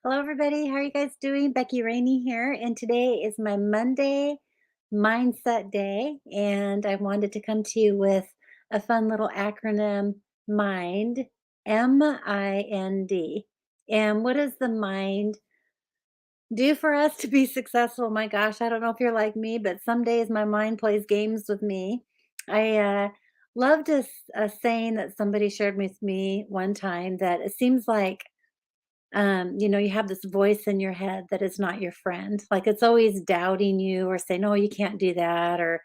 Hello, everybody. How are you guys doing? Becky Rainey here, and today is my Monday mindset day. And I wanted to come to you with a fun little acronym MIND, M-I-N-D. And what does the mind do for us to be successful? My gosh, I don't know if you're like me, but some days my mind plays games with me. I loved a saying that somebody shared with me one time that it seems like you have this voice in your head that is not your friend. Like it's always doubting you or saying, "No, you can't do that," or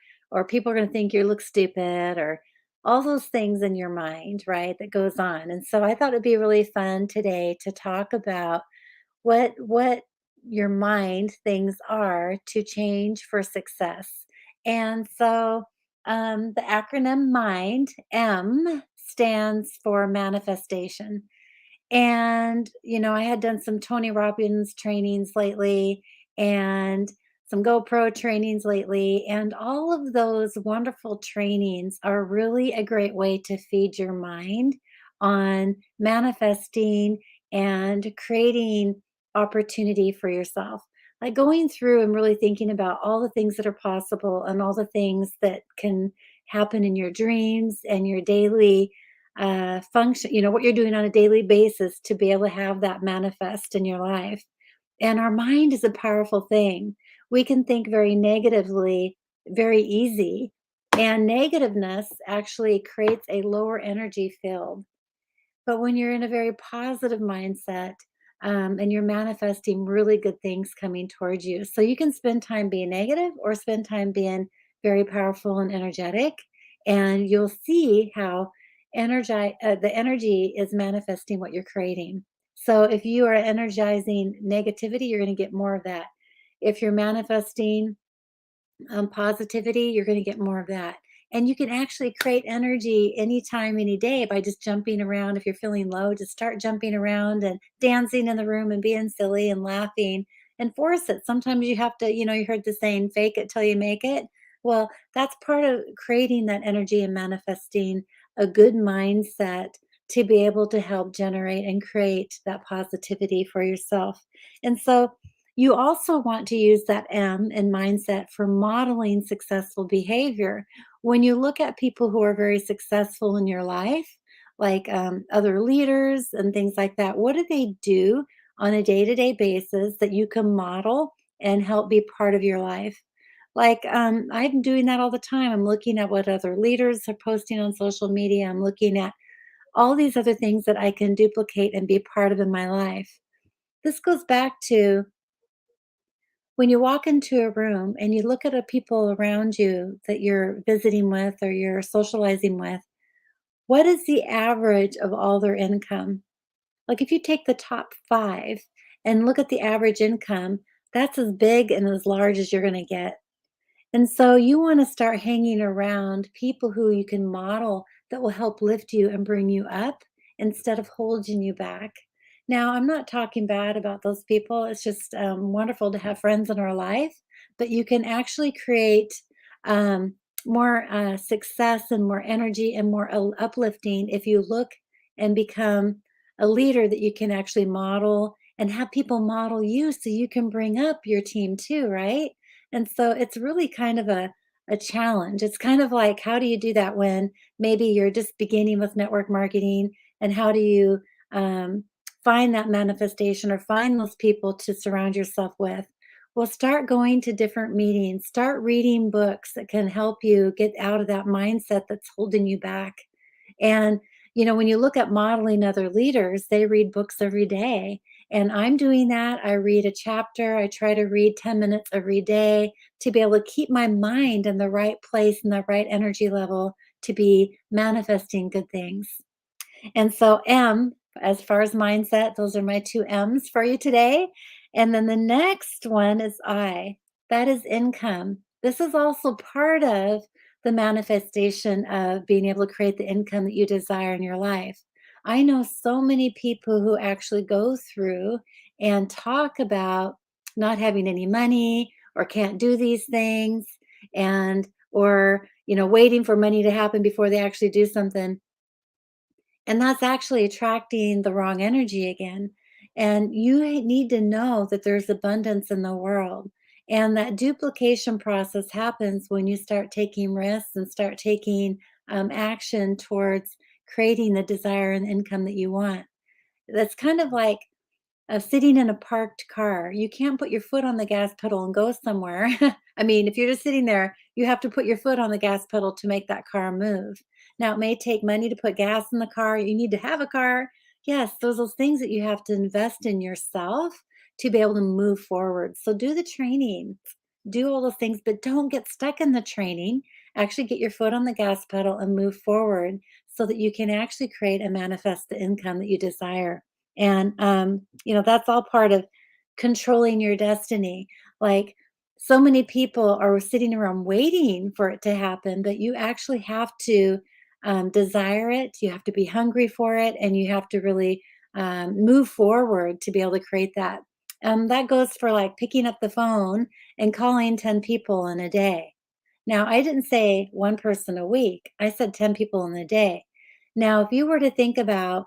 people are going to think you look stupid, or all those things in your mind, right? That goes on. And so I thought it'd be really fun today to talk about what your mind things are to change for success. And so the acronym MIND, M stands for manifestation. And, I had done some Tony Robbins trainings lately and some GoPro trainings lately. And all of those wonderful trainings are really a great way to feed your mind on manifesting and creating opportunity for yourself. Like going through and really thinking about all the things that are possible and all the things that can happen in your dreams and your daily function, what you're doing on a daily basis to be able to have that manifest in your life. And our mind is a powerful thing. We can think very negatively, very easy. And negativeness actually creates a lower energy field. But when you're in a very positive mindset, and you're manifesting really good things coming towards you. So you can spend time being negative or spend time being very powerful and energetic. And you'll see how the energy is manifesting what you're creating. So if you are energizing negativity, you're going to get more of that. If you're manifesting positivity, you're going to get more of that. And you can actually create energy anytime, any day by just jumping around. If you're feeling low, just start jumping around and dancing in the room and being silly and laughing and force it. Sometimes you have to, you heard the saying, fake it till you make it. Well, that's part of creating that energy and manifesting a good mindset to be able to help generate and create that positivity for yourself. And so, you also want to use that M in mindset for modeling successful behavior. When you look at people who are very successful in your life, like other leaders and things like that, what do they do on a day to day basis that you can model and help be part of your life? Like, I'm doing that all the time. I'm looking at what other leaders are posting on social media. I'm looking at all these other things that I can duplicate and be part of in my life. This goes back to when you walk into a room and you look at the people around you that you're visiting with or you're socializing with, what is the average of all their income? Like if you take the top 5 and look at the average income, that's as big and as large as you're going to get. And so you want to start hanging around people who you can model that will help lift you and bring you up instead of holding you back. Now, I'm not talking bad about those people. It's just wonderful to have friends in our life, but you can actually create um, more success and more energy and more uplifting if you look and become a leader that you can actually model and have people model you so you can bring up your team too, right? And so it's really kind of a challenge. It's kind of like, how do you do that when maybe you're just beginning with network marketing? And how do you find that manifestation or find those people to surround yourself with? Well, start going to different meetings, start reading books that can help you get out of that mindset that's holding you back. And, when you look at modeling other leaders, they read books every day. And I'm doing that. I read a chapter. I try to read 10 minutes every day to be able to keep my mind in the right place and the right energy level to be manifesting good things. And so, M, as far as mindset, those are my 2 M's for you today. And then the next one is I. That is income. This is also part of the manifestation of being able to create the income that you desire in your life. I know so many people who actually go through and talk about not having any money or can't do these things and or waiting for money to happen before they actually do something, and that's actually attracting the wrong energy again. And you need to know that there's abundance in the world. And that duplication process happens when you start taking risks and start taking action towards creating the desire and income that you want. That's kind of like sitting in a parked car. You can't put your foot on the gas pedal and go somewhere. I mean, if you're just sitting there, you have to put your foot on the gas pedal to make that car move. Now, it may take money to put gas in the car. You need to have a car. Yes, those things that you have to invest in yourself to be able to move forward. So do the training, do all those things, but don't get stuck in the training. Actually, get your foot on the gas pedal and move forward so that you can actually create and manifest the income that you desire. And, that's all part of controlling your destiny. Like, so many people are sitting around waiting for it to happen, but you actually have to desire it. You have to be hungry for it, and you have to really move forward to be able to create that. That goes for like picking up the phone and calling 10 people in a day. Now, I didn't say one person a week, I said 10 people in a day. Now, if you were to think about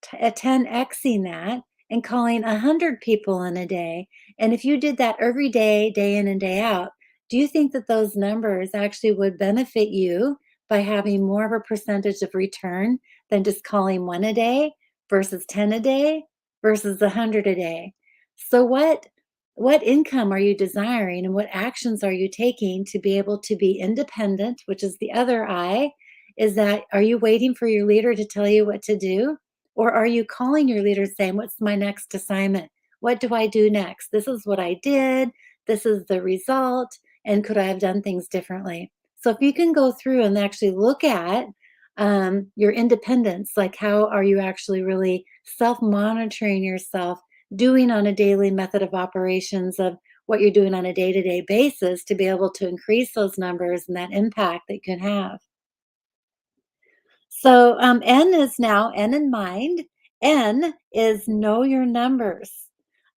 10xing that and calling 100 people in a day. And if you did that every day, day in and day out, do you think that those numbers actually would benefit you by having more of a percentage of return than just calling one a day versus 10 a day versus 100 a day? So what income are you desiring and what actions are you taking to be able to be independent, which is the other I, is that are you waiting for your leader to tell you what to do? Or are you calling your leader saying, "What's my next assignment? What do I do next? This is what I did. This is the result. And could I have done things differently?" So if you can go through and actually look at your independence, like how are you actually really self monitoring yourself, doing on a daily method of operations of what you're doing on a day to day basis to be able to increase those numbers and that impact that you can have. So, N is now N in mind. N is know your numbers.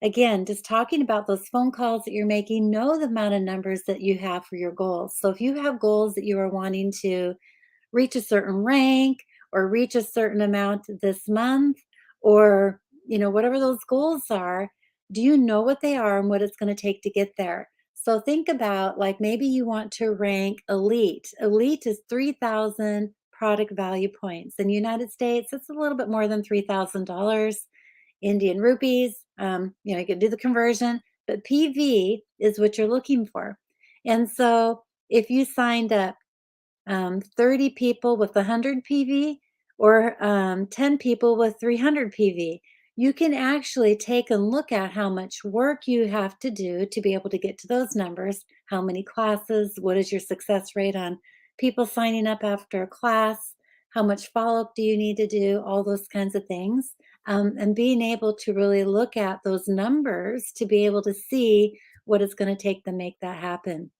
Again, just talking about those phone calls that you're making, know the amount of numbers that you have for your goals. So, if you have goals that you are wanting to reach a certain rank or reach a certain amount this month or whatever those goals are, do you know what they are and what it's going to take to get there? So think about like maybe you want to rank elite is 3000 product value points in the United States. It's a little bit more than $3,000 Indian rupees. You can do the conversion, but PV is what you're looking for. And so if you signed up 30 people with 100 PV or 10 people with 300 PV. You can actually take and look at how much work you have to do to be able to get to those numbers. How many classes? What is your success rate on people signing up after a class? How much follow up do you need to do? All those kinds of things. And being able to really look at those numbers to be able to see what it's going to take to make that happen.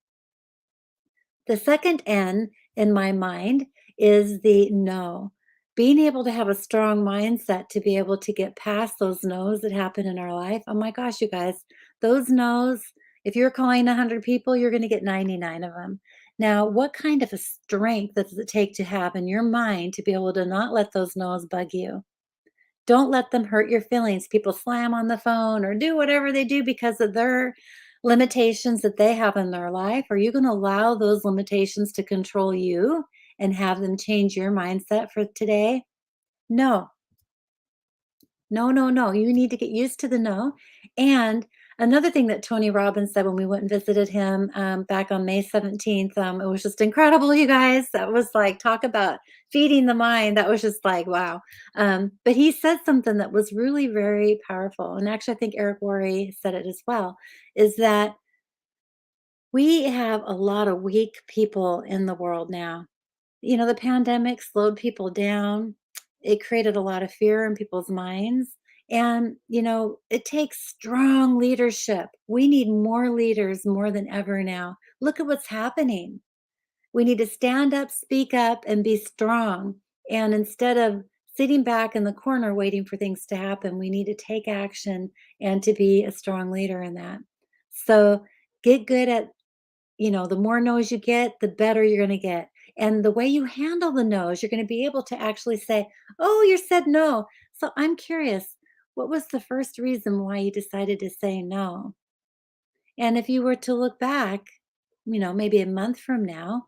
The second N in my mind is the no. Being able to have a strong mindset to be able to get past those no's that happen in our life. Oh my gosh, you guys, those no's, if you're calling 100 people, you're going to get 99 of them. Now, what kind of a strength does it take to have in your mind to be able to not let those no's bug you? Don't let them hurt your feelings. People slam on the phone or do whatever they do because of their limitations that they have in their life. Are you going to allow those limitations to control you and have them change your mindset for today? No. No, no, no. You need to get used to the no. And another thing that Tony Robbins said when we went and visited him back on May 17th, it was just incredible, you guys. That was like, talk about feeding the mind. That was just like, wow. But he said something that was really very powerful. And actually, I think Eric Worre said it as well, is that we have a lot of weak people in the world now. The pandemic slowed people down. It created a lot of fear in people's minds. And, it takes strong leadership. We need more leaders more than ever now. Look at what's happening. We need to stand up, speak up, and be strong. And instead of sitting back in the corner waiting for things to happen, we need to take action and to be a strong leader in that. So get good at the more no's you get, the better you're going to get. And the way you handle the no's, you're going to be able to actually say, "Oh, you said no." So I'm curious, What was the first reason why you decided to say no? And if you were to look back, maybe a month from now,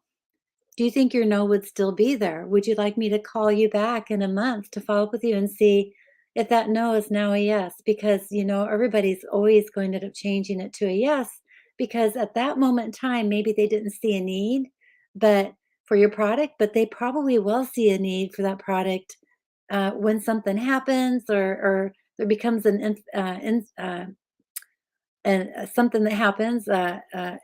do you think your no would still be there? Would you like me to call you back in a month to follow up with you and see if that no is now a yes? Because, everybody's always going to end up changing it to a yes because at that moment in time, maybe they didn't see a need, but for your product, but they probably will see a need for that product when something happens or there becomes something that happens,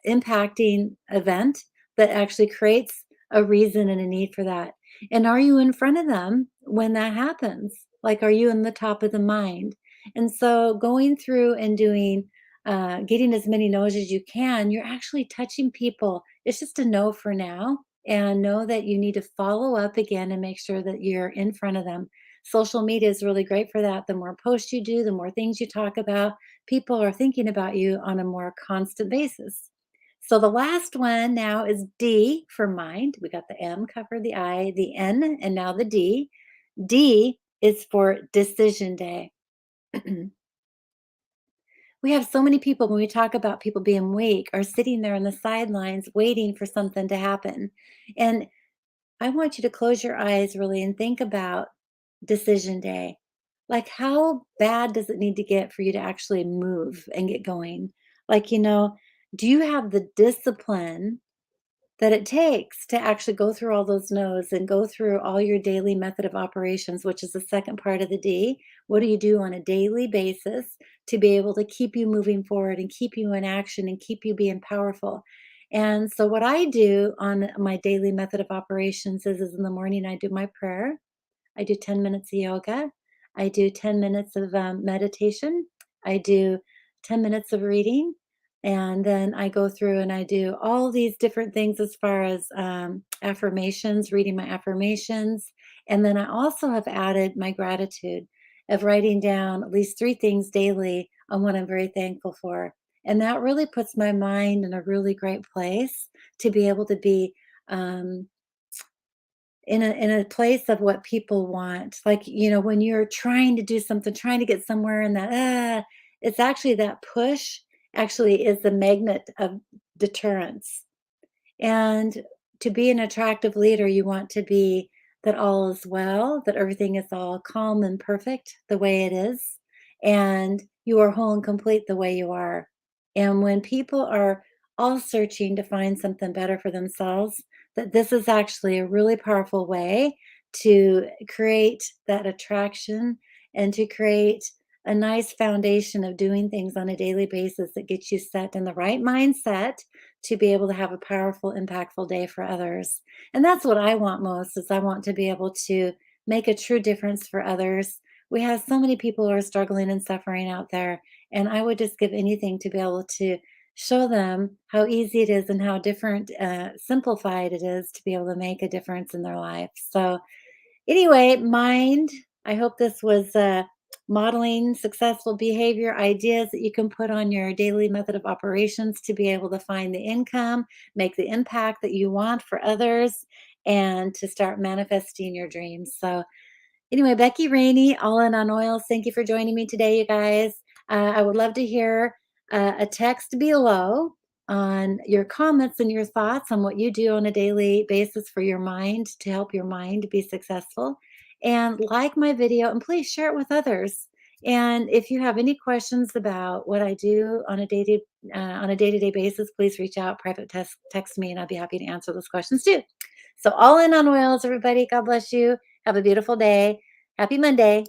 impacting event that actually creates a reason and a need for that. And are you in front of them when that happens? Like, are you in the top of the mind? And so, going through and getting as many no's as you can, you're actually touching people. It's just a no for now. And know that you need to follow up again and make sure that you're in front of them. Social media is really great for that. The more posts you do, the more things you talk about, people are thinking about you on a more constant basis. So the last one now is D for mind. We got the M covered, the I, the N, and now the D. D is for decision day. We have so many people when we talk about people being weak are sitting there on the sidelines waiting for something to happen. And I want you to close your eyes really and think about decision day. Like, how bad does it need to get for you to actually move and get going? Like, do you have the discipline that it takes to actually go through all those no's and go through all your daily method of operations, which is the second part of the D? What do you do on a daily basis to be able to keep you moving forward and keep you in action and keep you being powerful? And so, what I do on my daily method of operations is in the morning, I do my prayer. I do 10 minutes of yoga. I do 10 minutes of meditation. I do 10 minutes of reading. And then I go through and I do all these different things as far as affirmations, reading my affirmations. And then I also have added my gratitude of writing down at least three things daily on what I'm very thankful for. And that really puts my mind in a really great place to be able to be um, in a place of what people want. Like, when you're trying to do something, trying to get somewhere and it's actually that push actually is the magnet of deterrence. And to be an attractive leader, you want to be that all is well, that everything is all calm and perfect the way it is, and you are whole and complete the way you are. And when people are all searching to find something better for themselves, that this is actually a really powerful way to create that attraction and to create a nice foundation of doing things on a daily basis that gets you set in the right mindset to be able to have a powerful, impactful day for others. And that's what I want most is I want to be able to make a true difference for others. We have so many people who are struggling and suffering out there, and I would just give anything to be able to show them how easy it is and how different simplified it is to be able to make a difference in their life. So anyway, mind, I hope this was modeling successful behavior ideas that you can put on your daily method of operations to be able to find the income, make the impact that you want for others, and to start manifesting your dreams. So, anyway, Becky Rainey, All In on Oils, thank you for joining me today, you guys. I would love to hear a text below on your comments and your thoughts on what you do on a daily basis for your mind to help your mind be successful. And like my video, and please share it with others. And if you have any questions about what I do on a day-to-day basis, please reach out, text me, and I'll be happy to answer those questions too. So all in on oils, everybody. God bless you. Have a beautiful day. Happy Monday.